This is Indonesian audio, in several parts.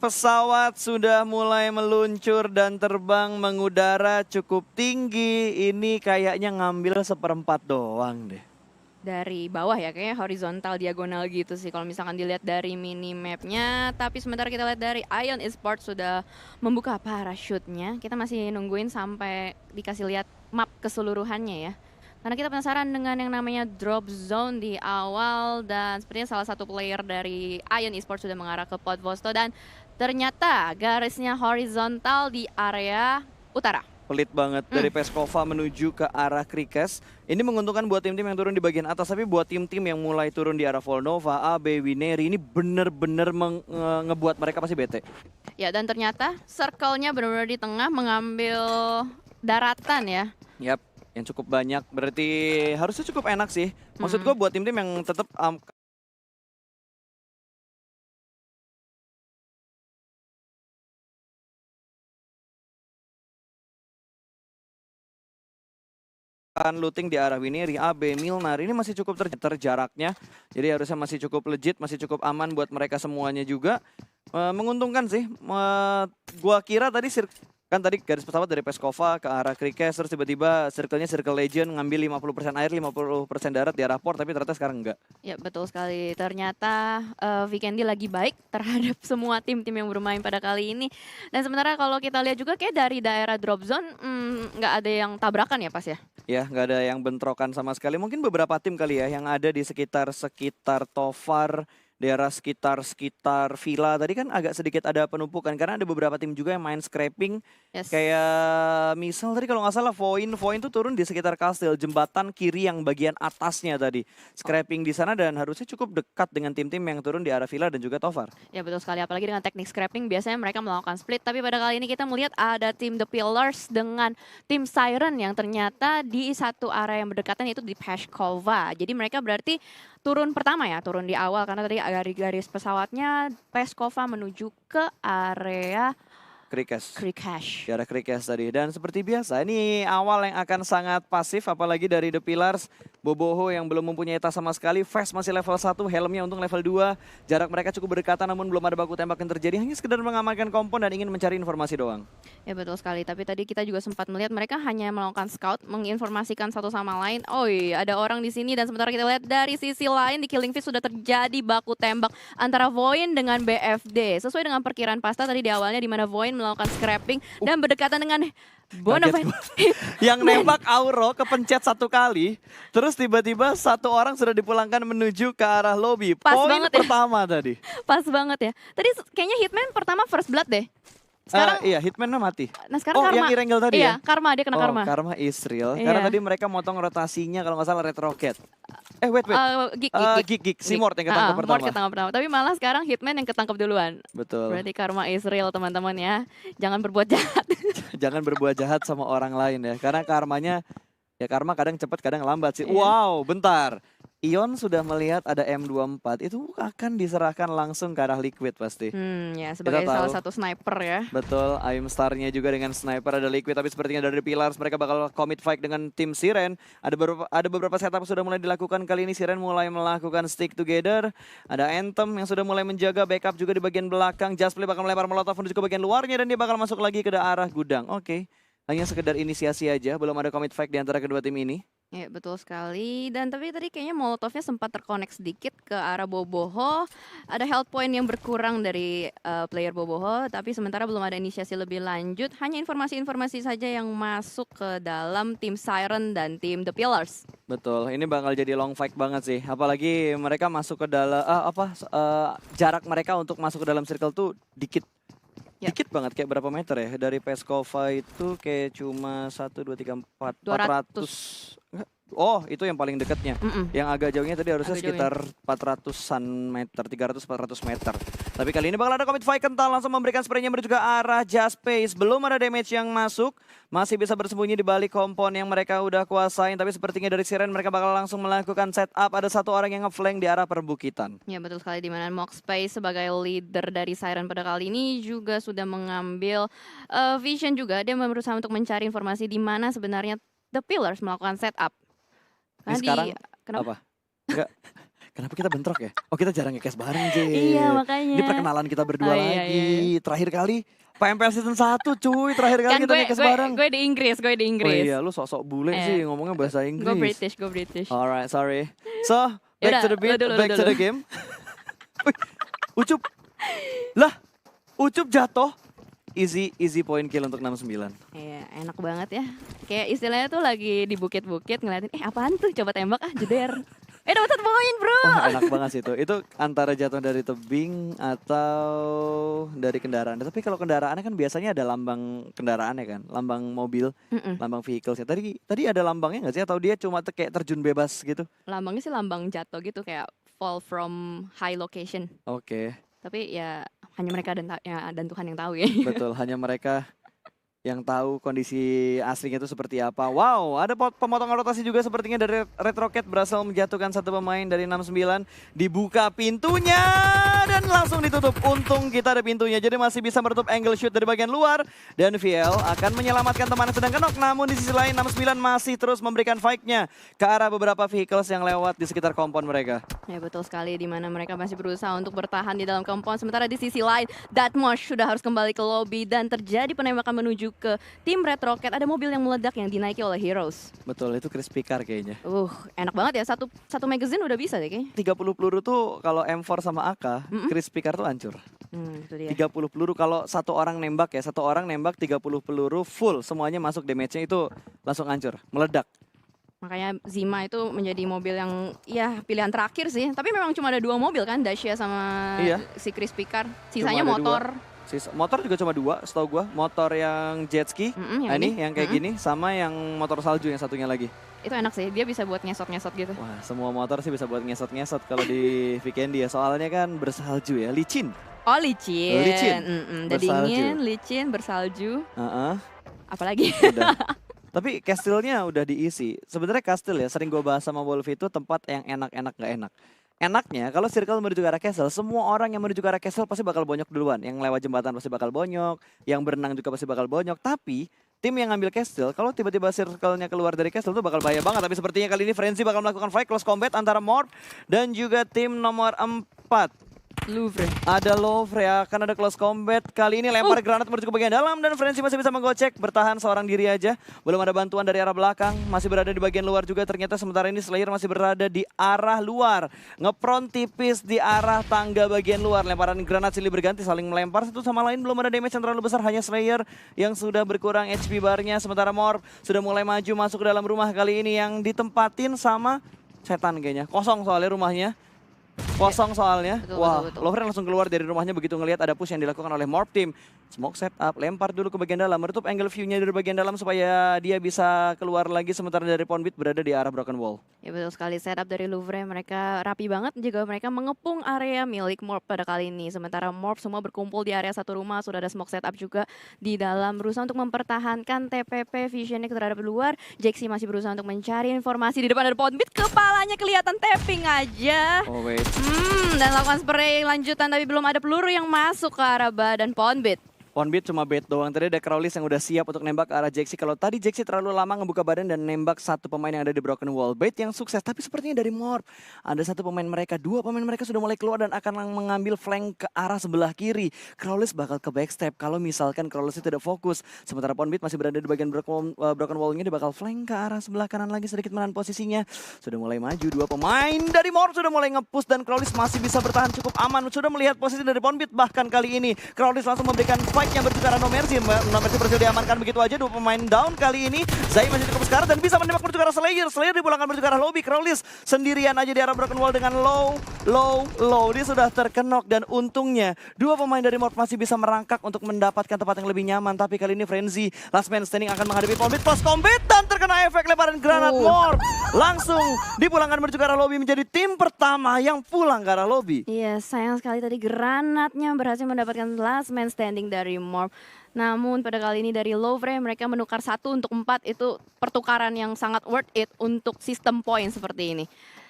pesawat sudah mulai meluncur dan terbang mengudara cukup tinggi. Ini kayaknya ngambil seperempat doang deh. Dari bawah ya, kayaknya horizontal diagonal gitu sih kalau misalkan dilihat dari minimapnya. Tapi sementara kita lihat dari Ion Esports sudah membuka parachute-nya. Kita masih nungguin sampai dikasih lihat map keseluruhannya ya. Karena kita penasaran dengan yang namanya drop zone di awal, dan sepertinya salah satu player dari Ion Esports sudah mengarah ke Pod Vosto, dan ternyata garisnya horizontal di area utara. Pelit banget dari Peskova menuju ke arah Krikes. Ini menguntungkan buat tim-tim yang turun di bagian atas, tapi buat tim-tim yang mulai turun di arah Volnova, AB, Wineri ini bener-bener ngebuat mereka pasti bete. Ya, dan ternyata circle-nya benar-benar di tengah mengambil daratan ya. Yap, yang cukup banyak. Berarti harusnya cukup enak sih. Maksud gue buat tim-tim yang tetap looting di arah Wineri, AB, Milnar ini masih cukup terjaraknya. Jadi harusnya masih cukup legit, masih cukup aman buat mereka semuanya juga. Menguntungkan sih. Gua kira tadi kan tadi garis pesawat dari Peskova ke arah Krikes, terus tiba-tiba circle-nya Circle Legend ngambil 50% air, 50% darat di arah port, tapi ternyata sekarang enggak. Ya, betul sekali. Ternyata Vikendi lagi baik terhadap semua tim-tim yang bermain pada kali ini. Dan sementara kalau kita lihat juga kayak dari daerah drop zone nggak ada yang tabrakan ya Pas ya? Ya, nggak ada yang bentrokan sama sekali. Mungkin beberapa tim kali ya yang ada di sekitar Tovar, daerah sekitar Villa. Tadi kan agak sedikit ada penumpukan karena ada beberapa tim juga yang main scraping. Yes. Kayak misal tadi kalau nggak salah Voin tuh turun di sekitar kastil, jembatan kiri yang bagian atasnya tadi. Scraping di sana dan harusnya cukup dekat dengan tim-tim yang turun di arah Villa dan juga Tovar. Ya, betul sekali, apalagi dengan teknik scrapping biasanya mereka melakukan split, tapi pada kali ini kita melihat ada tim The Pillars dengan tim Siren yang ternyata di satu area yang berdekatan, yaitu di Peskova. Jadi mereka berarti turun pertama ya, turun di awal karena tadi dari garis pesawatnya Peskova menuju ke area Krikes. Krikes. Di arah Krikes tadi. Dan seperti biasa ini awal yang akan sangat pasif apalagi dari The Pillars. Boboho yang belum mempunyai tas sama sekali. Fast masih level 1, helmnya untung level 2. Jarak mereka cukup berdekatan namun belum ada baku tembak yang terjadi. Hanya sekedar mengamankan kompon dan ingin mencari informasi doang. Ya, betul sekali, tapi tadi kita juga sempat melihat mereka hanya melakukan scout, menginformasikan satu sama lain. Oh iya, ada orang di sini, dan sementara kita lihat dari sisi lain di Killing Fish sudah terjadi baku tembak antara Voin dengan BFD. Sesuai dengan perkiraan Pasta tadi di awalnya, di mana Voin melakukan scrapping dan berdekatan dengan Bonafide. Yang nembak Auro kepencet satu kali, terus tiba-tiba satu orang sudah dipulangkan menuju ke arah lobby. Pas Poin banget ya. pertama tadi. Pas banget ya. Tadi kayaknya Hitman pertama first blood deh. Sekarang iya, Hitman-nya mati. Nah, sekarang yang Karma. Irengel tadi Iya, ya? Karma, dia kena Karma. Karma Israel. Iya. Karena tadi mereka motong rotasinya kalau nggak salah Red Rocket. Wait. Gig. Simort yang ketangkap pertama. Mort ketangkap pertama. Tapi malah sekarang Hitman yang ketangkap duluan. Betul. Berarti Karma Israel teman-teman ya. Jangan berbuat jahat. Jangan berbuat jahat sama orang lain ya. Karena karmanya, ya karma kadang cepat kadang lambat sih. Iya. Wow, bentar. Ion sudah melihat ada M24, itu akan diserahkan langsung ke arah Liquid pasti. Ya, sebagai salah satu sniper ya. Betul, Aim Star-nya juga dengan sniper ada Liquid, tapi sepertinya dari Pillars mereka bakal commit fight dengan tim Siren. Ada beberapa setup sudah mulai dilakukan kali ini, Siren mulai melakukan stick together. Ada Anthem yang sudah mulai menjaga backup juga di bagian belakang. Justplay bakal melempar molotov menuju ke bagian luarnya dan dia bakal masuk lagi ke arah gudang. Oke. Hanya sekedar inisiasi aja, belum ada commit fight di antara kedua tim ini. Ya, betul sekali. Dan tapi tadi kayaknya Molotovnya sempat terkonek sedikit ke arah Boboho. Ada health point yang berkurang dari player Boboho, tapi sementara belum ada inisiasi lebih lanjut. Hanya informasi-informasi saja yang masuk ke dalam tim Siren dan tim The Pillars. Betul, ini bakal jadi long fight banget sih. Apalagi mereka masuk ke dalam jarak mereka untuk masuk ke dalam circle tuh dikit. Yep. Dikit banget, kayak berapa meter ya? Dari Peskova itu kayak cuma 1, 2, 3, 4, 400. Oh, itu yang paling dekatnya. Yang agak jauhnya tadi harusnya sekitar 400-an meter, 300-400 meter. Tapi kali ini bakal ada commit fight kental, langsung memberikan spraynya menuju ke arah Just Space. Belum ada damage yang masuk, masih bisa bersembunyi di balik kompon yang mereka udah kuasain. Tapi sepertinya dari Siren mereka bakal langsung melakukan setup. Ada satu orang yang ngeflank di arah perbukitan. Ya, betul sekali, di mana Mox Space sebagai leader dari Siren pada kali ini juga sudah mengambil vision juga. Dia berusaha untuk mencari informasi di mana sebenarnya The Pillars melakukan setup. Ini sekarang kenapa? Enggak. kenapa kita bentrok ya? Oh kita jarang nge-cast bareng, J. Iya makanya. Ini perkenalan kita berdua iya, lagi. iya. Terakhir kali PMPL season 1 cuy, terakhir kali Kan kita nge-cast bareng. gue di Inggris. Oh iya, lu sok-sok bule sih ngomongnya bahasa Inggris. Gue British. Alright, sorry. So, back Yaudah, to the beat, back to the game. Ucup. Lah, Ucup jatuh. Easy point kill untuk 69. Iya, enak banget ya. Kayak istilahnya tuh lagi di bukit-bukit ngeliatin, apaan tuh, coba tembak jeder. Dapat 1 poin bro. Wah enak banget sih itu. Itu antara jatuh dari tebing atau dari kendaraan. Tapi kalau kendaraannya kan biasanya ada lambang kendaraannya kan, lambang mobil, lambang vehicles ya. Tadi ada lambangnya nggak sih? Atau dia cuma kayak terjun bebas gitu? Lambangnya sih lambang jatuh gitu, kayak fall from high location. Oke. Tapi ya hanya mereka dan Tuhan yang tahu ya. Betul, hanya mereka yang tahu kondisi aslinya itu seperti apa. Wow, ada pemotongan rotasi juga sepertinya dari Red Rocket berhasil menjatuhkan satu pemain dari 69. Dibuka pintunya dan langsung ditutup. Untung kita ada pintunya, jadi masih bisa menutup angle shoot dari bagian luar. Dan VL akan menyelamatkan temannya sedang knock. Namun di sisi lain 69 masih terus memberikan fight-nya ke arah beberapa vehicles yang lewat di sekitar kompon mereka. Ya betul sekali, di mana mereka masih berusaha untuk bertahan di dalam kompon. Sementara di sisi lain, Datmosh sudah harus kembali ke lobby dan terjadi penembakan menuju ke tim Red Rocket. Ada mobil yang meledak yang dinaiki oleh Heroes. Betul, itu crispy car kayaknya. Enak banget ya, satu magazine udah bisa deh kayaknya. 30 peluru tuh kalau M4 sama AK, crispy car tuh hancur. Itu dia. 30 peluru kalau satu orang nembak 30 peluru full semuanya masuk, damage-nya itu langsung hancur, meledak. Makanya Zima itu menjadi mobil yang ya pilihan terakhir sih. Tapi memang cuma ada 2 mobil kan, Dacia sama si Crispy Car. Sisanya motor. Motor juga cuma 2 setahu gua. Motor yang jet ski, yang kayak gini, sama yang motor salju yang satunya lagi. Itu enak sih, dia bisa buat ngesot-ngesot gitu. Wah, semua motor sih bisa buat ngesot-ngesot kalau di weekend ya. Soalnya kan bersalju ya, licin. Oh licin. Udah dingin, licin, bersalju. Apalagi? Udah. Tapi kastilnya udah diisi. Sebenarnya kastil ya, sering gue bahas sama Wolf itu tempat yang enak-enak gak enak. Enaknya kalau circle menuju ke arah castle, semua orang yang menuju ke arah castle pasti bakal bonyok duluan. Yang lewat jembatan pasti bakal bonyok, yang berenang juga pasti bakal bonyok. Tapi tim yang ngambil castle, kalau tiba-tiba circle-nya keluar dari castle tuh bakal bahaya banget. Tapi sepertinya kali ini Frenzy bakal melakukan fight close combat antara Morph dan juga tim nomor 4. Louvre. Ada Louvre ya, akan ada close combat. Kali ini lempar granat menuju ke bagian dalam dan Frenzy masih bisa menggocek. Bertahan seorang diri aja. Belum ada bantuan dari arah belakang. Masih berada di bagian luar juga ternyata. Sementara ini Slayer masih berada di arah luar. Ngepron tipis di arah tangga bagian luar. Lemparan granat silih berganti saling melempar satu sama lain. Belum ada damage yang terlalu besar. Hanya Slayer yang sudah berkurang HP barnya. Sementara Morph sudah mulai maju masuk ke dalam rumah kali ini yang ditempatin sama setan kayaknya. Kosong soalnya rumahnya. Kosong soalnya. Betul. Lover langsung keluar dari rumahnya begitu ngelihat ada push yang dilakukan oleh Morph Team. Smoke setup, lempar dulu ke bagian dalam, menutup angle view-nya dari bagian dalam supaya dia bisa keluar lagi, sementara dari Poundbeat berada di arah Broken Wall. Ya betul sekali, setup dari Louvre mereka rapi banget juga, mereka mengepung area milik Morph pada kali ini. Sementara Morph semua berkumpul di area satu rumah, sudah ada smoke setup juga di dalam, berusaha untuk mempertahankan TPP visionnya terhadap luar. Jaxi masih berusaha untuk mencari informasi di depan ada Poundbeat, kepalanya kelihatan tapping aja. Oh wait. Dan lakukan spray lanjutan tapi belum ada peluru yang masuk ke arah badan Poundbeat. Poundbeat cuma bait doang. Tadi ada Crowlys yang udah siap untuk nembak ke arah Jaxi. Kalau tadi Jaxi terlalu lama ngebuka badan dan nembak satu pemain yang ada di Broken Wall. Bait yang sukses, tapi sepertinya dari Morph. Ada satu pemain mereka, 2 pemain mereka sudah mulai keluar dan akan mengambil flank ke arah sebelah kiri. Crowlys bakal ke backstep kalau misalkan Crowlys tidak fokus. Sementara Poundbeat masih berada di bagian Broken Wall-nya, dia bakal flank ke arah sebelah kanan lagi, sedikit menahan posisinya. Sudah mulai maju, 2 pemain dari Morph sudah mulai nge-push dan Crowlys masih bisa bertahan cukup aman. Sudah melihat posisi dari Poundbeat, bahkan kali ini Crowlys langsung memberikan fight yang bertukar No Mercy. No Mercy berhasil diamankan begitu aja, 2 pemain down kali ini. Zai masih cukup sekarat dan bisa menembak menuju ke arah Slayer. Slayer dipulangkan menuju ke arah lobby. Crowlys sendirian aja di arah Broken Wall dengan low. Dia sudah terkenok dan untungnya 2 pemain dari Morph masih bisa merangkak untuk mendapatkan tempat yang lebih nyaman. Tapi kali ini Frenzy, last man standing, akan menghadapi Poundbeat plus combat dan terkena efek lemparan granat Morph. Langsung dipulangkan menuju ke arah lobby, menjadi tim pertama yang pulang ke arah lobby. Iya, sayang sekali tadi granatnya berhasil mendapatkan last man standing dari Morph. Namun pada kali ini dari Louvre mereka menukar 1 untuk 4, itu pertukaran yang sangat worth it untuk sistem point seperti ini.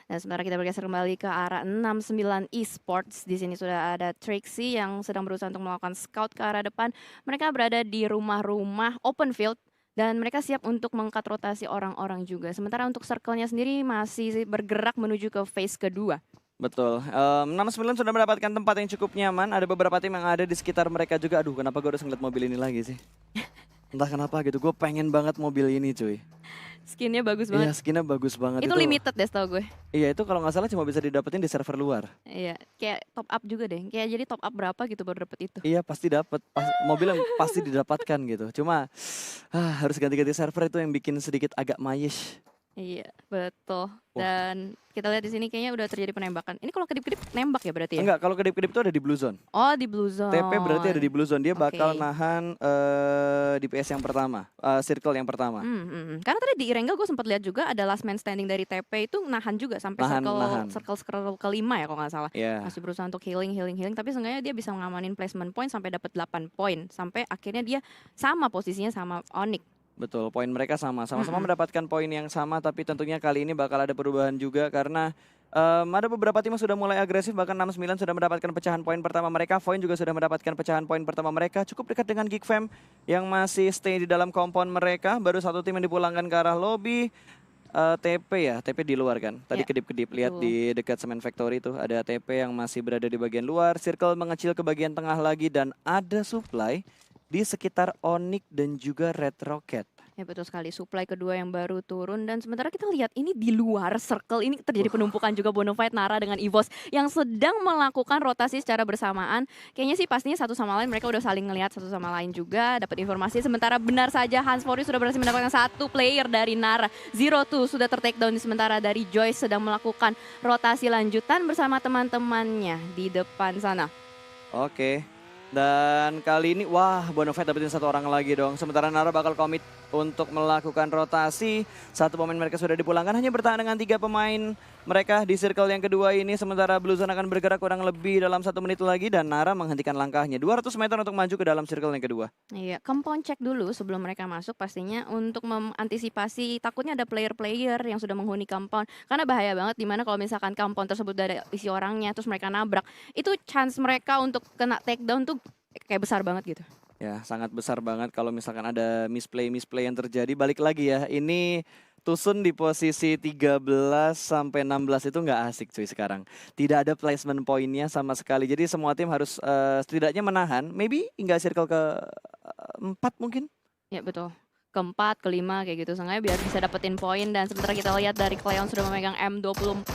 Dan sementara kita bergeser kembali ke arah 69 Esports. Di sini sudah ada Trixie yang sedang berusaha untuk melakukan scout ke arah depan. Mereka berada di rumah-rumah open field dan mereka siap untuk mengangkat rotasi orang-orang juga. Sementara untuk circle-nya sendiri masih bergerak menuju ke phase kedua. Betul. 69 sudah mendapatkan tempat yang cukup nyaman. Ada beberapa tim yang ada di sekitar mereka juga. Aduh, kenapa gue harus ngeliat mobil ini lagi sih? Entah kenapa gitu. Gue pengen banget mobil ini, cuy. Skinnya bagus Iya, banget. skinnya bagus banget. Itu limited deh setahu gue. Iya, itu kalau nggak salah cuma bisa didapetin di server luar. Iya, kayak top up juga deh. Kayak jadi top up berapa gitu baru dapet itu. Iya, pasti dapet. Mobil yang pasti didapatkan gitu. Cuma harus ganti-ganti server itu yang bikin sedikit agak mayish. Iya, betul. Dan kita lihat di sini kayaknya udah terjadi penembakan. Ini kalau kedip-kedip nembak ya berarti ya? Enggak, kalau kedip-kedip itu ada di blue zone. Oh, di blue zone. TP berarti ada di blue zone. Dia bakal nahan DPS yang pertama, circle yang pertama. Karena tadi di Irengga gue sempat lihat juga ada last man standing dari TP itu nahan juga sampai circle kelima ya kalau nggak salah. Yeah. Masih berusaha untuk healing. Tapi seenggaknya dia bisa ngamanin placement point sampai dapat 8 poin. Sampai akhirnya dia sama posisinya sama Onyx. Betul, poin mereka sama-sama mendapatkan poin yang sama, tapi tentunya kali ini bakal ada perubahan juga karena ada beberapa tim yang sudah mulai agresif, bahkan 69 sudah mendapatkan pecahan poin pertama mereka, Voin juga sudah mendapatkan pecahan poin pertama mereka, cukup dekat dengan Geekfam yang masih stay di dalam kompon mereka, baru satu tim yang dipulangkan ke arah lobby. TP di luar kan, tadi kedip-kedip lihat di dekat Cement Factory itu ada TP yang masih berada di bagian luar, Circle mengecil ke bagian tengah lagi dan ada supply di sekitar Onyx dan juga Red Rocket. Ya betul sekali, supply kedua yang baru turun dan sementara kita lihat ini di luar circle ini terjadi penumpukan juga Bonafide, Nara dengan EVOS yang sedang melakukan rotasi secara bersamaan. Kayaknya sih pastinya satu sama lain mereka udah saling ngelihat satu sama lain juga, dapat informasi. Sementara benar saja Hans Fori sudah berhasil mendapatkan satu player dari Nara. Zero2 sudah ter-take down, sementara dari Joyce sedang melakukan rotasi lanjutan bersama teman-temannya di depan sana. Oke. Dan kali ini, wah, Bonafide dapetin satu orang lagi dong. Sementara Nara bakal komit untuk melakukan rotasi. Satu pemain mereka sudah dipulangkan, hanya bertahan dengan 3 pemain mereka di circle yang kedua ini. Sementara Blue Zone akan bergerak kurang lebih dalam 1 menit lagi. Dan Nara menghentikan langkahnya. 200 meter untuk maju ke dalam circle yang kedua. Iya, compound check dulu sebelum mereka masuk pastinya untuk mengantisipasi takutnya ada player-player yang sudah menghuni compound. Karena bahaya banget dimana kalau misalkan compound tersebut ada isi orangnya terus mereka nabrak. Itu chance mereka untuk kena takedown tuh kayak besar banget gitu. Ya, sangat besar banget kalau misalkan ada misplay yang terjadi. Balik lagi ya, ini Tusun di posisi 13 sampai 16 itu nggak asik cuy sekarang. Tidak ada placement poinnya sama sekali. Jadi semua tim harus setidaknya menahan. Maybe hingga circle ke 4 mungkin. Ya betul. Keempat, kelima kayak gitu. Seenggaknya biar bisa dapetin poin. Dan sementara kita lihat dari Cleon sudah memegang M24.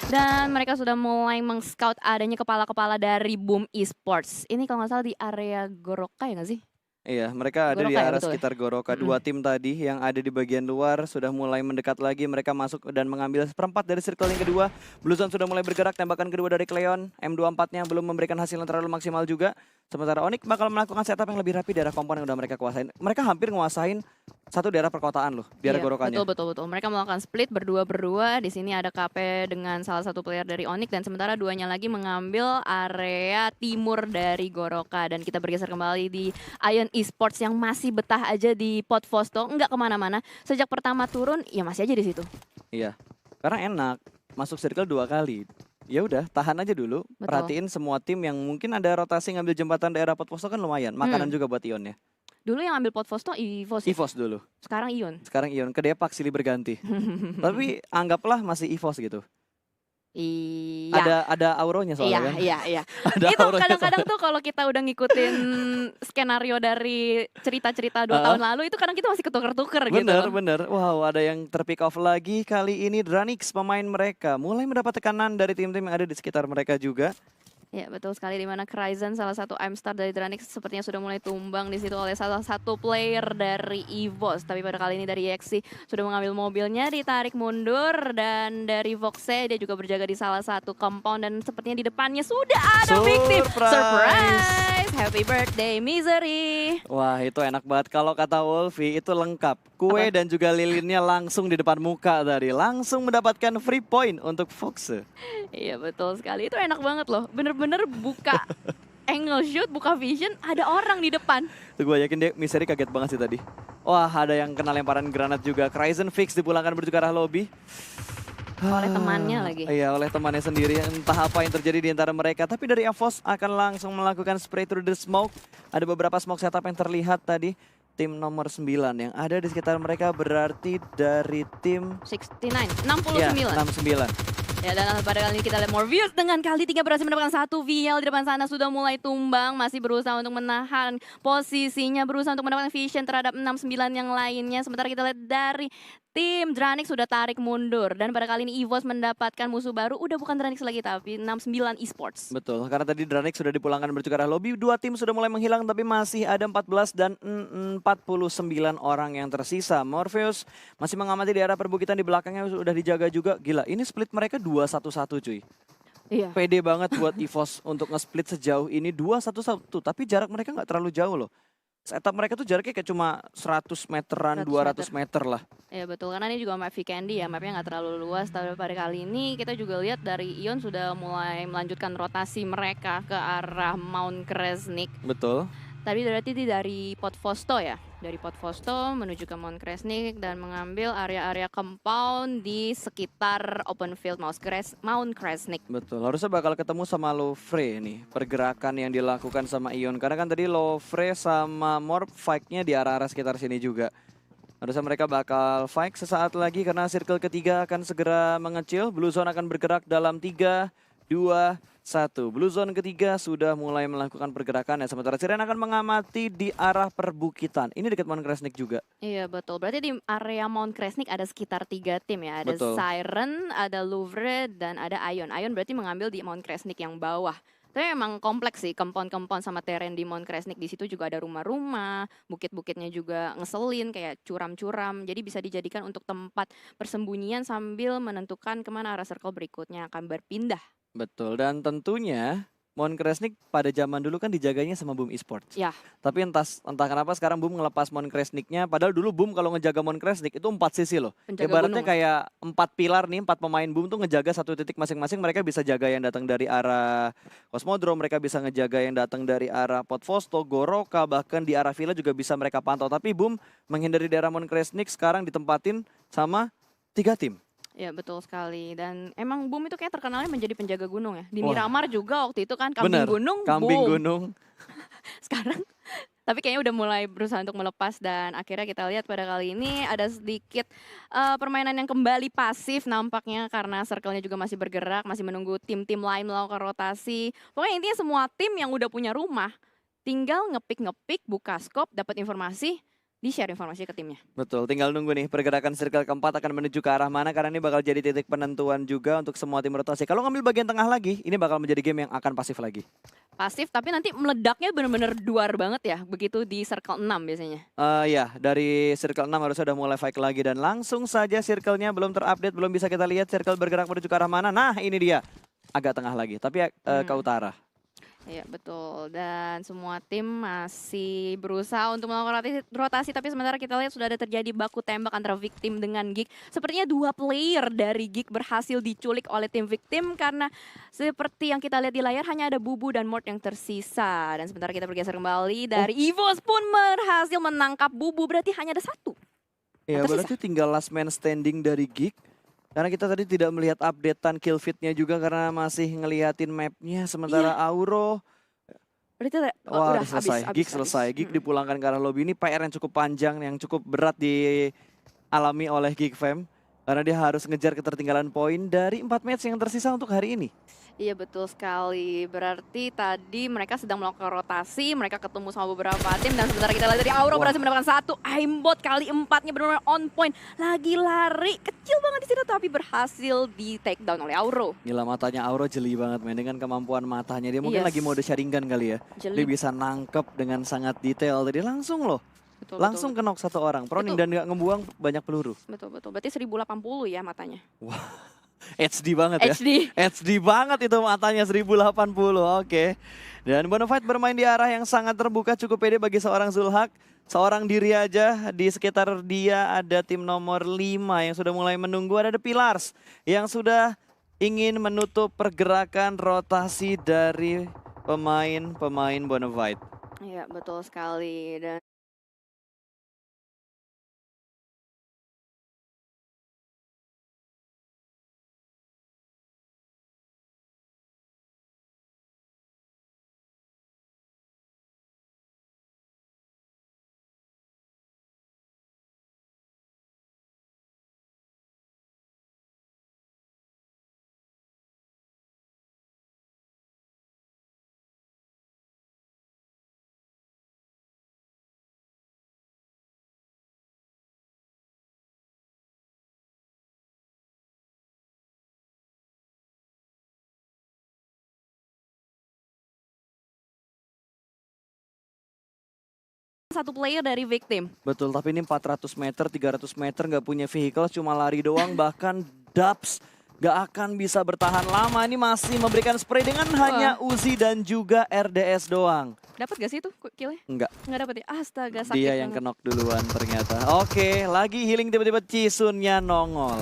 Dan mereka sudah mulai meng-scout adanya kepala-kepala dari Boom Esports. Ini kalau nggak salah di area Goroka ya nggak sih? Iya, mereka ada di arah sekitar Goroka. 2 tim tadi yang ada di bagian luar sudah mulai mendekat lagi. Mereka masuk dan mengambil seperempat dari circle yang kedua. Blue Zone sudah mulai bergerak. Tembakan kedua dari Cleon. M24-nya belum memberikan hasil yang terlalu maksimal juga. Sementara Onyx bakal melakukan setup yang lebih rapi di daerah kompon yang udah mereka kuasain. Mereka hampir nguasain satu daerah perkotaan loh, di daerah Gorokanya. Betul. Mereka melakukan split berdua. Di sini ada KP dengan salah satu player dari Onyx dan sementara duanya lagi mengambil area timur dari Goroka. Dan kita bergeser kembali di Ion Esports yang masih betah aja di Pot Vosto, nggak kemana-mana. Sejak pertama turun, ya masih aja di situ. Iya, karena enak masuk circle 2 kali. Ya udah, tahan aja dulu. Betul. Perhatiin semua tim yang mungkin ada rotasi ngambil jembatan daerah Pot Vosto kan lumayan. Makanan juga buat Ionnya. Dulu yang ambil Pot Vosto EVOS. EVOS dulu. Sekarang Ion. Sekarang Ion, ke Depak silih berganti. Tapi anggaplah masih EVOS gitu. Iya. Ada auronya soalnya kan. Iya. Itu kadang-kadang tuh kalau kita udah ngikutin skenario dari cerita-cerita 2 tahun lalu itu kadang kita masih ketuker-tuker gitu. Bener. Wow, ada yang terpick off lagi. Kali ini Dranix, pemain mereka mulai mendapat tekanan dari tim-tim yang ada di sekitar mereka juga. Ya betul sekali, dimana Kryzen salah satu I'm-star dari Dranix sepertinya sudah mulai tumbang di situ oleh salah satu player dari EVOS. Tapi pada kali ini dari EXI sudah mengambil mobilnya, ditarik mundur, dan dari Voxe dia juga berjaga di salah satu compound dan sepertinya di depannya sudah ada victim. Surprise! Happy birthday Misery. Wah, itu enak banget. Kalau kata Wolfie itu lengkap. Kue dan juga lilinnya langsung di depan muka tadi. Langsung mendapatkan free point untuk Voxe. Iya betul sekali, itu enak banget loh. Bener-bener buka angle shoot, buka vision, ada orang di depan. Tuh gue yakin dia Misery kaget banget sih tadi. Wah, ada yang kena lemparan granat juga. Kryzen fix dipulangkan menuju ke arah lobby. Oleh temannya lagi. Iya, oleh temannya sendiri. Entah apa yang terjadi di antara mereka. Tapi dari EVOS akan langsung melakukan spray through the smoke. Ada beberapa smoke setup yang terlihat tadi. Tim nomor 9 yang ada di sekitar mereka berarti dari tim 69, 69. Ya, 69. Ya, dan pada kali ini kita lihat Morpheus dengan kali 3 berhasil mendapatkan 1 VL di depan sana sudah mulai tumbang, masih berusaha untuk menahan posisinya, berusaha untuk mendapatkan vision terhadap 6-9 yang lainnya. Sementara kita lihat dari tim Dranix sudah tarik mundur dan pada kali ini EVOS mendapatkan musuh baru, udah bukan Dranix lagi tapi 69 Esports. Betul, karena tadi Dranix sudah dipulangkan menuju ke arah lobby, dua tim sudah mulai menghilang tapi masih ada 14 dan 49 orang yang tersisa. Morpheus masih mengamati di arah perbukitan, di belakangnya sudah dijaga juga. Gila, ini split mereka 2-1-1 cuy. Iya. Pede banget buat EVOS untuk nge-split sejauh ini 2-1-1, tapi jarak mereka nggak terlalu jauh loh. Setup mereka tuh jaraknya kayak cuma 100 meteran, 200 meter lah. Iya betul, karena ini juga map Vikendi ya, mapnya nggak terlalu luas. Tapi pada kali ini kita juga lihat dari Ion sudah mulai melanjutkan rotasi mereka ke arah Mount Kresnik. Betul. Tadi berarti dari Pot Fosto ya, dari Pot Fosto menuju ke Mount Kresnik dan mengambil area-area compound di sekitar open field Mount Kresnik. Betul, harusnya bakal ketemu sama Lofre nih, pergerakan yang dilakukan sama Ion. Karena kan tadi Lofre sama Morph fight-nya di arah-arah sekitar sini juga. Harusnya mereka bakal fight sesaat lagi karena circle ketiga akan segera mengecil. Blue Zone akan bergerak dalam 3, 2, 1. Blue Zone ketiga sudah mulai melakukan pergerakan ya. Sementara Siren akan mengamati di arah perbukitan. Ini dekat Mount Kresnik juga. Iya betul, berarti di area Mount Kresnik ada sekitar 3 tim ya. Ada Betul. Siren, ada Louvre, dan ada Ion. Ion berarti mengambil di Mount Kresnik yang bawah. Tapi emang kompleks sih, compound-compound sama terrain di Mount Kresnik. Di situ juga ada rumah-rumah, bukit-bukitnya juga ngeselin kayak curam-curam. Jadi bisa dijadikan untuk tempat persembunyian sambil menentukan kemana arah circle berikutnya akan berpindah. Betul, dan tentunya Mount Kresnik pada zaman dulu kan dijaganya sama Boom Esports. Ya. Tapi entah kenapa sekarang Boom ngelepas Mount Kresniknya. Padahal dulu Boom kalau ngejaga Mount Kresnik itu 4 sisi loh. Penjaga Ibaratnya gunung. kayak 4 pilar nih, 4 pemain Boom tuh ngejaga satu titik masing-masing. Mereka bisa jaga yang datang dari arah Cosmodrome, mereka bisa ngejaga yang datang dari arah Pot Fosto, Goroka, bahkan di arah Villa juga bisa mereka pantau. Tapi Boom menghindari daerah Mount Kresnik sekarang ditempatin sama 3 tim. Ya betul sekali, dan emang Boom itu kayak terkenalnya menjadi penjaga gunung ya. Di Wah. Miramar juga waktu itu kan kambing Bener, gunung, kambing boom. gunung. Sekarang tapi kayaknya udah mulai berusaha untuk melepas dan akhirnya kita lihat pada kali ini ada sedikit permainan yang kembali pasif nampaknya karena circle-nya juga masih bergerak, masih menunggu tim-tim lain melakukan rotasi. Pokoknya intinya semua tim yang udah punya rumah tinggal ngepick, buka scope, dapat informasi, di-share informasi ke timnya. Betul, tinggal nunggu nih pergerakan circle keempat akan menuju ke arah mana karena ini bakal jadi titik penentuan juga untuk semua tim rotasi. Kalau ngambil bagian tengah lagi, ini bakal menjadi game yang akan pasif lagi. Pasif tapi nanti meledaknya bener-bener duar banget ya, begitu di circle 6 biasanya. Ya, dari circle 6 harus sudah mulai fight lagi dan langsung saja circle-nya belum terupdate, belum bisa kita lihat circle bergerak menuju ke arah mana. Nah, ini dia. Agak tengah lagi, tapi ke utara. Iya betul, dan semua tim masih berusaha untuk melakukan rotasi, tapi sementara kita lihat sudah ada terjadi baku tembak antara Victim dengan Geek. Sepertinya 2 player dari Geek berhasil diculik oleh tim Victim karena seperti yang kita lihat di layar hanya ada Bubu dan Mort yang tersisa. Dan sementara kita bergeser kembali dari EVOS pun berhasil menangkap Bubu, berarti hanya ada 1. Iya, berarti tinggal last man standing dari Geek. Karena kita tadi tidak melihat updatean kill feed-nya juga karena masih ngeliatin mapnya. Sementara Auro, berarti wah udah selesai. Geek selesai. Geek dipulangkan ke arah lobby. Ini PR yang cukup panjang, yang cukup berat dialami oleh Geek Fam. Karena dia harus ngejar ketertinggalan poin dari 4 match yang tersisa untuk hari ini. Iya betul sekali, berarti tadi mereka sedang melakukan rotasi, mereka ketemu sama beberapa tim dan sementara kita lihat dari Auro berhasil mendapatkan 1 aimbot kali 4-nya benar-benar on point. Lagi lari, kecil banget di situ tapi berhasil di take down oleh Auro. Gila, matanya Auro jeli banget men, dengan kemampuan matanya. Dia mungkin lagi mode Sharingan kali ya. Dia bisa nangkep dengan sangat detail, tadi langsung loh. Betul, langsung kenok 1 orang, proning dan gak ngebuang banyak peluru. Betul, berarti 1080 ya matanya. Wah. HD banget ya. HD banget itu matanya 1080. Oke. Dan Bonafide bermain di arah yang sangat terbuka, cukup pede bagi seorang Zulhak. Seorang diri aja, di sekitar dia ada tim nomor 5 yang sudah mulai menunggu. Ada The Pillars yang sudah ingin menutup pergerakan rotasi dari pemain-pemain Bonafide. Iya betul sekali. Dan satu player dari Victim. Betul, tapi ini 400 meter, 300 meter nggak punya vehicle, cuma lari doang. Bahkan Dubs nggak akan bisa bertahan lama. Ini masih memberikan spray dengan hanya Uzi dan juga RDS doang. Dapat gak sih itu killnya? Enggak. Nggak dapat ya? Astaga, sakit Dia yang banget. kenok duluan ternyata. Oke, lagi healing tiba-tiba Chisunnya nongol.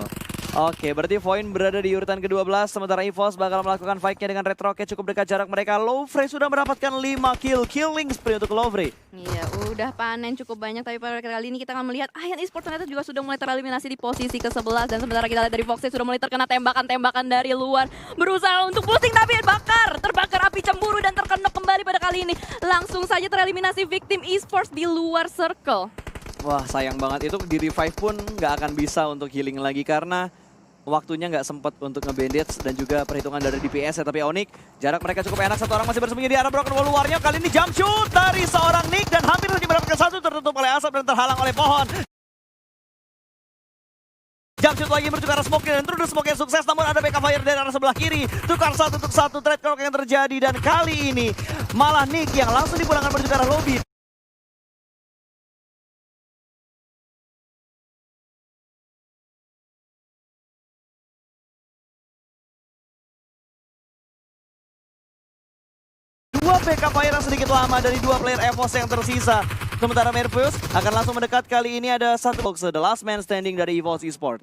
Oke, berarti Void berada di urutan ke-12. Sementara EVOS bakal melakukan fight-nya dengan Red Rocket cukup dekat jarak mereka. Lovre sudah mendapatkan 5 kill. Killing spree untuk Lovre. Iya, udah panen cukup banyak. Tapi pada kali ini kita akan melihat Ion Esports ternyata juga sudah mulai tereliminasi di posisi ke-11. Dan sementara kita lihat dari Foxy sudah mulai terkena tembakan-tembakan dari luar. Berusaha untuk boosting tapi terbakar api cemburu dan terkenok kembali pada kali ini. Langsung saja tereliminasi Victim Esports di luar circle. Wah, sayang banget. Itu di revive pun nggak akan bisa untuk healing lagi karena waktunya nggak sempat untuk nge-bandage dan juga perhitungan dari DPS ya. Tapi Onyx, jarak mereka cukup enak. Satu orang masih bersembunyi di arah broken wall luarnya. Kali ini jump shoot dari seorang Nick dan hampir saja mendapatkan satu, tertutup oleh asap dan terhalang oleh pohon. Jump shoot lagi menuju ke arah smoke dan terus smoke yang sukses, namun ada backup fire dari arah sebelah kiri. Tukar satu untuk satu trade clock yang terjadi dan kali ini malah Nick yang langsung dipulangkan menuju ke arah lobby. Dua backup fire yang sedikit lama dari dua player EVOS yang tersisa. Sementara Merpheus akan langsung mendekat. Kali ini ada satu box, the last man standing dari EVOS Esports.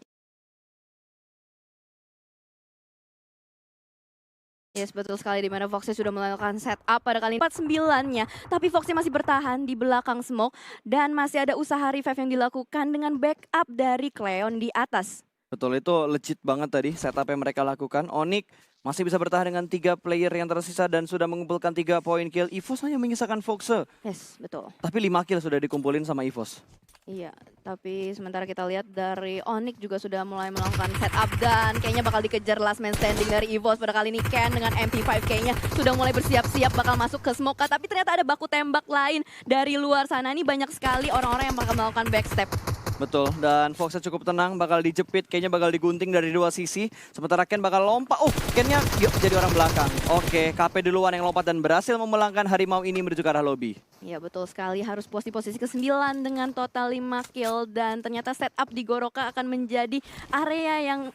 Yes, betul sekali, di mana Foxy sudah melakukan setup pada kali 49-nya. Tapi Foxy masih bertahan di belakang smoke dan masih ada usaha revive yang dilakukan dengan backup dari Cleon di atas. Betul, itu legit banget tadi setup yang mereka lakukan. Onyx masih bisa bertahan dengan 3 player yang tersisa dan sudah mengumpulkan 3 poin kill. EVOS hanya menyisakan Foxe. Yes, betul. Tapi 5 kill sudah dikumpulin sama EVOS. Iya, tapi sementara kita lihat dari Onyx juga sudah mulai melakukan setup dan kayaknya bakal dikejar last man standing dari EVOS pada kali ini. Ken dengan MP5 kayaknya sudah mulai bersiap-siap bakal masuk ke smoke, tapi ternyata ada baku tembak lain dari luar sana. Ini banyak sekali orang-orang yang bakal melakukan backstep. Betul, dan Foxnya cukup tenang, bakal dijepit, kayaknya bakal digunting dari dua sisi. Sementara Ken bakal lompat, Kennya yuk jadi orang belakang. Oke, KP duluan yang lompat dan berhasil memulangkan harimau ini menuju ke arah lobby. Ya betul sekali, harus puas di posisi ke-9 dengan total 5 kill. Dan ternyata setup di Goroka akan menjadi area yang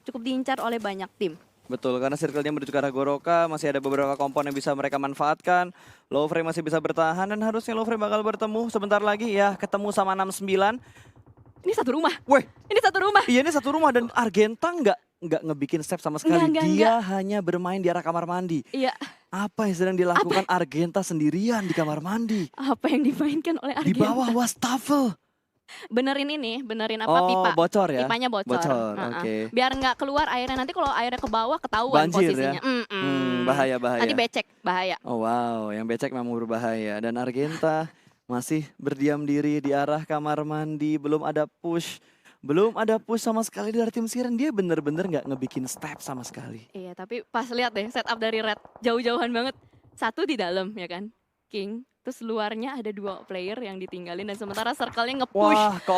cukup diincar oleh banyak tim. Betul, karena circle-nya menuju ke arah Goroka, masih ada beberapa komponen yang bisa mereka manfaatkan. Lovre masih bisa bertahan dan harusnya Lovre bakal bertemu sebentar lagi ya, ketemu sama 69. Ini satu rumah. Weh, ini satu rumah. Iya, ini satu rumah dan Argenta nggak ngebikin step sama sekali. Dia hanya bermain di arah kamar mandi. Iya. Apa yang sedang dilakukan Argenta sendirian di kamar mandi? Apa yang dimainkan oleh Argenta? Di bawah wastafel. Benerin apa pipa. Bocor ya? Pipanya bocor. Oke. Biar nggak keluar airnya, nanti kalau airnya ke bawah ketahuan banjir, posisinya. Ya? Bahaya. Nanti becek, bahaya. Oh wow, yang becek memang berbahaya. Dan Argenta masih berdiam diri di arah kamar mandi, belum ada push sama sekali dari tim Siren. Dia bener-bener nggak ngebikin step sama sekali. Iya, tapi pas lihat deh setup dari Red, jauh-jauhan banget. Satu di dalam ya kan, King. Terus luarnya ada 2 player yang ditinggalin dan sementara circle-nya nge-push ke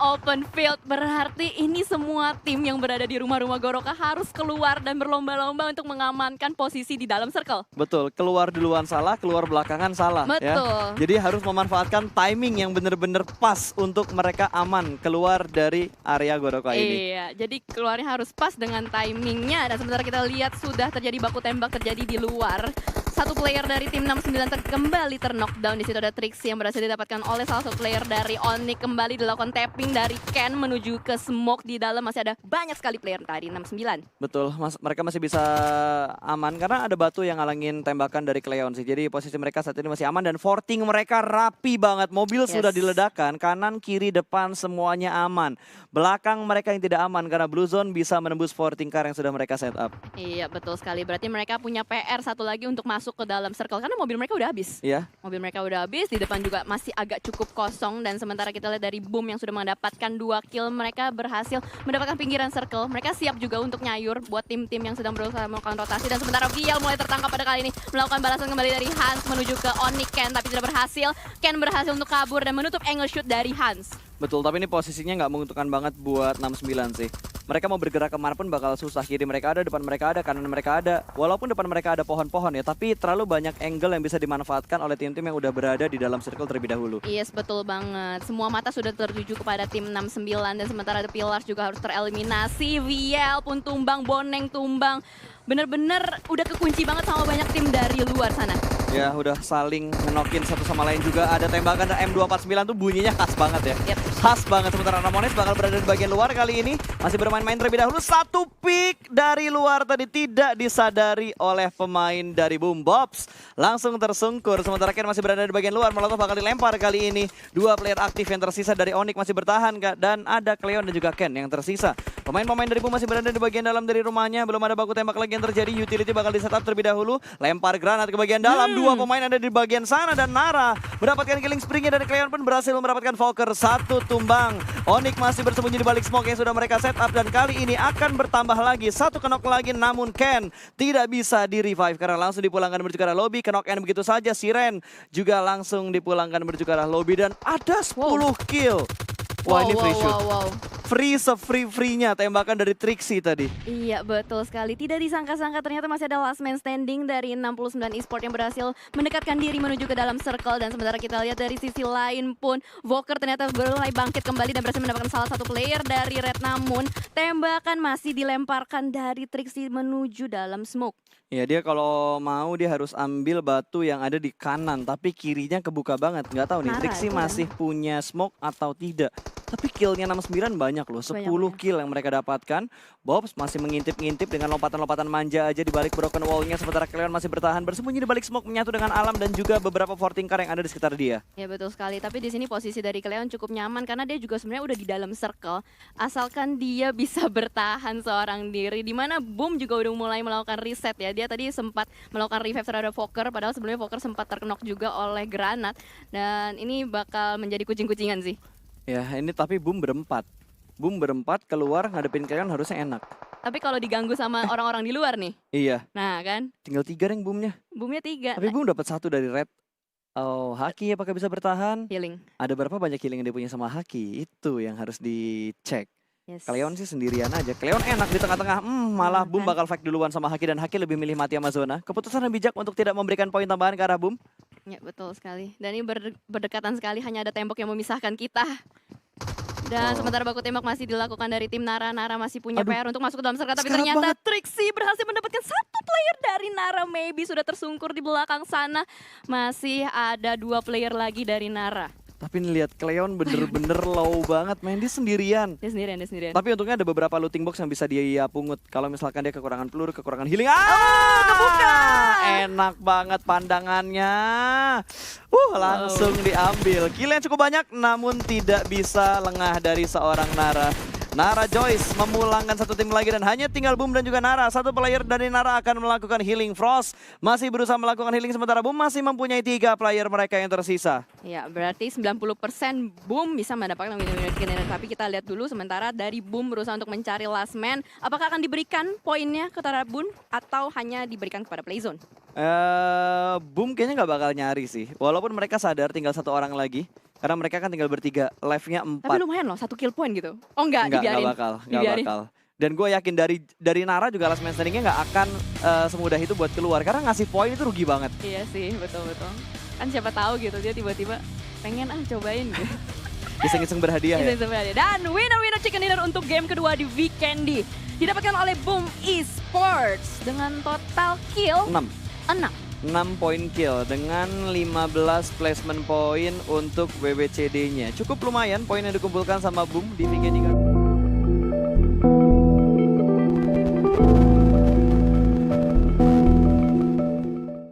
open field. Berarti ini semua tim yang berada di rumah-rumah Goroka harus keluar dan berlomba-lomba untuk mengamankan posisi di dalam circle. Betul, keluar duluan salah, keluar belakangan salah. Betul. Ya. Jadi harus memanfaatkan timing yang benar-benar pas untuk mereka aman keluar dari area Goroka ini. Iya, jadi keluarnya harus pas dengan timingnya. Dan sementara kita lihat sudah terjadi baku tembak terjadi di luar. Satu player dari tim 69 kembali knockdown. Di situ ada Trixie yang berhasil didapatkan oleh salah satu player dari Onyx. Kembali dilakukan tapping dari Ken menuju ke smoke. Di dalam masih ada banyak sekali player dari 69. Betul, mereka masih bisa aman karena ada batu yang ngalangin tembakan dari Cleon sih. Jadi posisi mereka saat ini masih aman dan forting mereka rapi banget. Mobil sudah diledakkan, kanan, kiri, depan semuanya aman. Belakang mereka yang tidak aman karena Blue Zone bisa menembus forting car yang sudah mereka set up. Iya, betul sekali. Berarti mereka punya PR satu lagi untuk masuk ke dalam circle karena mobil mereka udah habis. Iya. Mobil mereka udah habis, di depan juga masih agak cukup kosong dan sementara kita lihat dari Boom yang sudah mendapatkan 2 kill, mereka berhasil mendapatkan pinggiran circle. Mereka siap juga untuk nyayur buat tim-tim yang sedang berusaha melakukan rotasi dan sementara Vial mulai tertangkap pada kali ini melakukan balasan kembali dari Hans menuju ke Onyx Ken tapi tidak berhasil. Ken berhasil untuk kabur dan menutup angle shoot dari Hans. Betul, tapi ini posisinya nggak menguntungkan banget buat 69 sih. Mereka mau bergerak kemana pun bakal susah. Kiri mereka ada, depan mereka ada, kanan mereka ada. Walaupun depan mereka ada pohon-pohon ya, tapi terlalu banyak angle yang bisa dimanfaatkan oleh tim-tim yang udah berada di dalam circle terlebih dahulu. Yes, betul banget. Semua mata sudah tertuju kepada tim 69 dan sementara The Pillars juga harus tereliminasi. VL pun tumbang, Boneng tumbang. Bener-bener udah kekunci banget sama banyak tim dari luar sana. Ya, udah saling ngenokin satu sama lain juga. Ada tembakan M249 tuh bunyinya khas banget ya. Yep. Khas banget. Sementara Ramones bakal berada di bagian luar kali ini. Masih bermain-main terlebih dahulu. Satu pick dari luar tadi tidak disadari oleh pemain dari Boom Bobs. Langsung tersungkur. Sementara Ken masih berada di bagian luar. Molotov bakal dilempar kali ini. Dua player aktif yang tersisa dari Onyx masih bertahan, Kak. Dan ada Cleon dan juga Ken yang tersisa. Pemain-pemain dari Boom masih berada di bagian dalam dari rumahnya. Belum ada baku tembak lagi yang terjadi. Utility bakal di setup terlebih dahulu. Lempar granat ke bagian dalam. Dua pemain ada di bagian sana dan Nara mendapatkan killing spree-nya dari Cleon pun berhasil mendapatkan Volker. Satu tumbang. Onyx masih bersembunyi di balik smoke yang sudah mereka set up dan kali ini akan bertambah lagi. Satu knock lagi namun Ken tidak bisa di-revive karena langsung dipulangkan menuju ke arah lobby. Knock N begitu saja. Siren juga langsung dipulangkan menuju ke arah lobby dan ada 10 kill. Wah, ini free shoot. Free se-free-free-nya tembakan dari Trixie tadi. Iya, betul sekali. Tidak disangka-sangka ternyata masih ada last man standing dari 69 eSport yang berhasil mendekatkan diri menuju ke dalam circle. Dan sementara kita lihat dari sisi lain pun, Volker ternyata mulai bangkit kembali dan berhasil mendapatkan salah satu player dari Red. Namun, tembakan masih dilemparkan dari Trixie menuju dalam smoke. Ya, dia kalau mau dia harus ambil batu yang ada di kanan, tapi kirinya kebuka banget. Nggak tahu nih, Trixie masih punya smoke atau tidak. Tapi killnya 69 banyak loh, 10 kill yang mereka dapatkan. Bobs masih mengintip-ngintip dengan lompatan-lompatan manja aja di balik broken wall-nya. Sementara Cleon masih bertahan bersembunyi di balik smoke menyatu dengan alam dan juga beberapa 14 car yang ada di sekitar dia. Ya betul sekali, tapi di sini posisi dari Cleon cukup nyaman karena dia juga sebenarnya udah di dalam circle. Asalkan dia bisa bertahan seorang diri, dimana Boom juga udah mulai melakukan reset ya. Dia tadi sempat melakukan revive terhadap Volker, padahal sebelumnya Volker sempat terknok juga oleh granat. Dan ini bakal menjadi kucing-kucingan sih. Ya, ini tapi Boom berempat. Boom berempat keluar ngadepin Cleon harusnya enak. Tapi kalau diganggu sama orang-orang di luar nih. Iya. Nah kan. Tinggal 3 yang Boomnya. Boomnya 3. Tapi Boom dapat 1 dari Red. Oh, Haki apakah bisa bertahan? Healing. Ada berapa banyak healing yang dia punya sama Haki? Itu yang harus dicek. Yes. Cleon sih sendirian aja. Cleon enak di tengah-tengah. Malah Boom bakal fight duluan sama Haki dan Haki lebih milih mati sama zona. Keputusan yang bijak untuk tidak memberikan poin tambahan ke arah Boom. Ya betul sekali. Dan ini berdekatan sekali, hanya ada tembok yang memisahkan kita. Dan sementara baku tembak masih dilakukan dari tim Nara. Nara masih punya PR untuk masuk ke dalam circle. Tapi ternyata Trixie berhasil mendapatkan satu player dari Nara. Maybe sudah tersungkur di belakang sana. Masih ada 2 player lagi dari Nara. Tapi lihat Cleon bener-bener low banget, main dia sendirian. Dia sendirian. Tapi untungnya ada beberapa looting box yang bisa dia pungut. Kalau misalkan dia kekurangan peluru, kekurangan healing. Kebuka! Enak banget pandangannya. Langsung diambil. Kill yang cukup banyak, namun tidak bisa lengah dari seorang Nara. Nara Joyce memulangkan satu tim lagi dan hanya tinggal Boom dan juga Nara. Satu player dari Nara akan melakukan healing. Frost masih berusaha melakukan healing sementara Boom masih mempunyai 3 player mereka yang tersisa. Ya, berarti 90% Boom bisa mendapatkan win-win kill. Tapi kita lihat dulu sementara dari Boom berusaha untuk mencari last man. Apakah akan diberikan poinnya kepada Boom atau hanya diberikan kepada Playzone? Boom kayaknya nggak bakal nyari sih. Walaupun mereka sadar tinggal 1 orang lagi. Karena mereka kan tinggal bertiga, live-nya 4. Tapi lumayan loh, 1 kill point gitu. Oh enggak, dibiarin. Nggak bakal. Dan gue yakin dari Nara juga last man standing-nya nggak akan semudah itu buat keluar. Karena ngasih poin itu rugi banget. Iya sih, betul-betul. Kan siapa tahu gitu, dia tiba-tiba pengen cobain gitu. Iseng-iseng berhadiah ya. Dan winner chicken dinner untuk game kedua di Weekendy didapatkan oleh Boom Esports dengan total kill 6 poin kill dengan 15 placement point untuk WWCD-nya. Cukup lumayan poin yang dikumpulkan sama Boom di Weekendy.